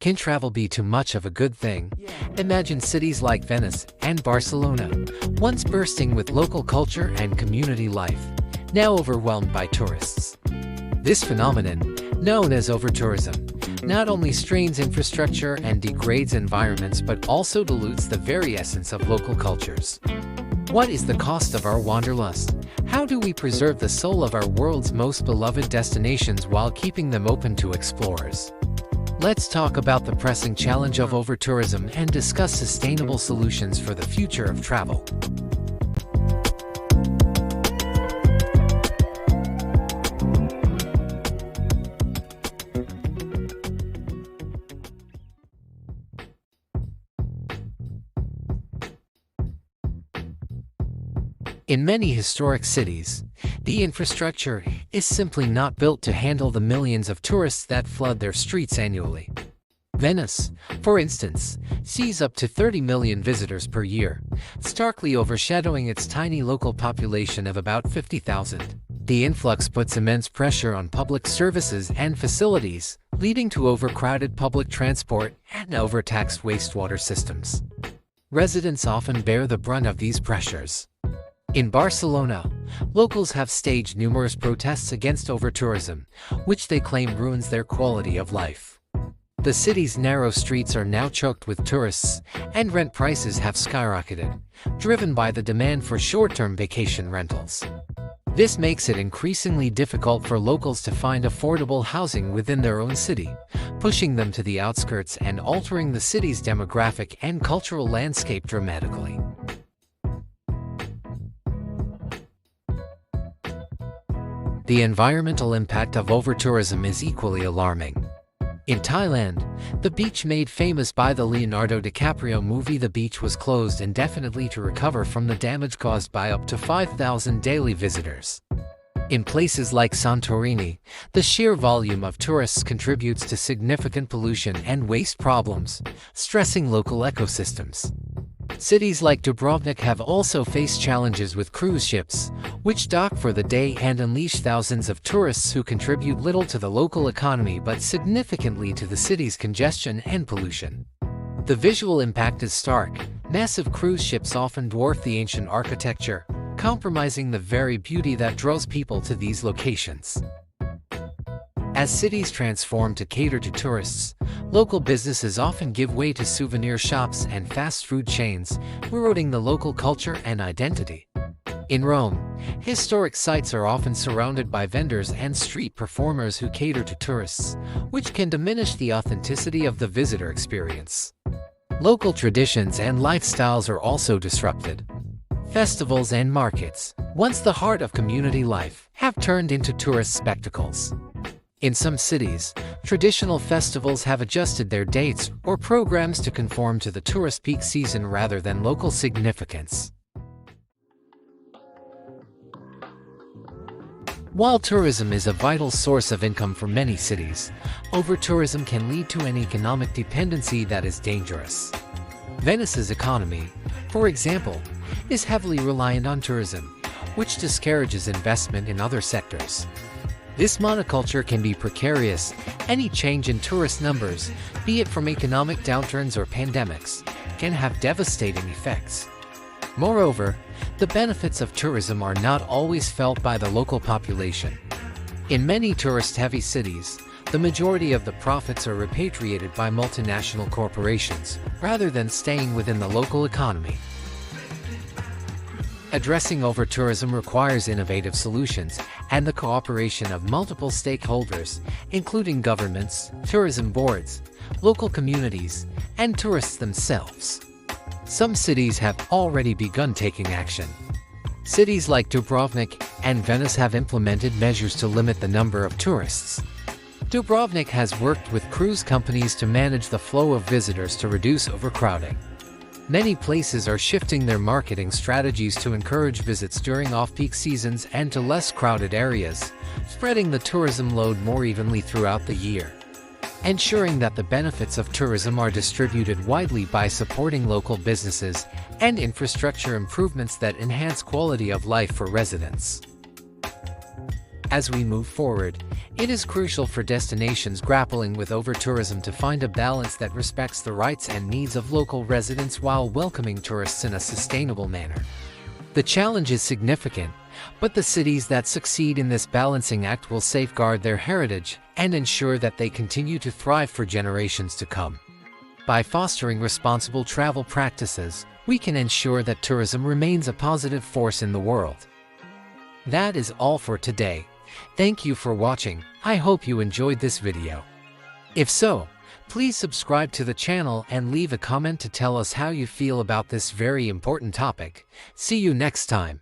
Can travel be too much of a good thing? Imagine cities like Venice and Barcelona, once bursting with local culture and community life, now overwhelmed by tourists. This phenomenon, known as overtourism, not only strains infrastructure and degrades environments but also dilutes the very essence of local cultures. What is the cost of our wanderlust? How do we preserve the soul of our world's most beloved destinations while keeping them open to explorers? Let's talk about the pressing challenge of overtourism and discuss sustainable solutions for the future of travel. In many historic cities, the infrastructure is simply not built to handle the millions of tourists that flood their streets annually. Venice, for instance, sees up to 30 million visitors per year, starkly overshadowing its tiny local population of about 50,000. The influx puts immense pressure on public services and facilities, leading to overcrowded public transport and overtaxed wastewater systems. Residents often bear the brunt of these pressures. In Barcelona, locals have staged numerous protests against overtourism, which they claim ruins their quality of life. The city's narrow streets are now choked with tourists, and rent prices have skyrocketed, driven by the demand for short-term vacation rentals. This makes it increasingly difficult for locals to find affordable housing within their own city, pushing them to the outskirts and altering the city's demographic and cultural landscape dramatically. The environmental impact of overtourism is equally alarming. In Thailand, the beach made famous by the Leonardo DiCaprio movie The Beach was closed indefinitely to recover from the damage caused by up to 5,000 daily visitors. In places like Santorini, the sheer volume of tourists contributes to significant pollution and waste problems, stressing local ecosystems. Cities like Dubrovnik have also faced challenges with cruise ships, which dock for the day and unleash thousands of tourists who contribute little to the local economy but significantly to the city's congestion and pollution. The visual impact is stark. Massive cruise ships often dwarf the ancient architecture, compromising the very beauty that draws people to these locations. As cities transform to cater to tourists, local businesses often give way to souvenir shops and fast food chains, eroding the local culture and identity. In Rome, historic sites are often surrounded by vendors and street performers who cater to tourists, which can diminish the authenticity of the visitor experience. Local traditions and lifestyles are also disrupted. Festivals and markets, once the heart of community life, have turned into tourist spectacles. In some cities, traditional festivals have adjusted their dates or programs to conform to the tourist peak season rather than local significance. While tourism is a vital source of income for many cities, overtourism can lead to an economic dependency that is dangerous. Venice's economy, for example, is heavily reliant on tourism, which discourages investment in other sectors. This monoculture can be precarious. Any change in tourist numbers, be it from economic downturns or pandemics, can have devastating effects. Moreover, the benefits of tourism are not always felt by the local population. In many tourist-heavy cities, the majority of the profits are repatriated by multinational corporations, rather than staying within the local economy. Addressing overtourism requires innovative solutions and the cooperation of multiple stakeholders, including governments, tourism boards, local communities, and tourists themselves. Some cities have already begun taking action. Cities like Dubrovnik and Venice have implemented measures to limit the number of tourists. Dubrovnik has worked with cruise companies to manage the flow of visitors to reduce overcrowding. Many places are shifting their marketing strategies to encourage visits during off-peak seasons and to less crowded areas, spreading the tourism load more evenly throughout the year. Ensuring that the benefits of tourism are distributed widely by supporting local businesses and infrastructure improvements that enhance quality of life for residents. As we move forward, it is crucial for destinations grappling with overtourism to find a balance that respects the rights and needs of local residents while welcoming tourists in a sustainable manner. The challenge is significant, but the cities that succeed in this balancing act will safeguard their heritage and ensure that they continue to thrive for generations to come. By fostering responsible travel practices, we can ensure that tourism remains a positive force in the world. That is all for today. Thank you for watching. I hope you enjoyed this video. If so, please subscribe to the channel and leave a comment to tell us how you feel about this very important topic. See you next time.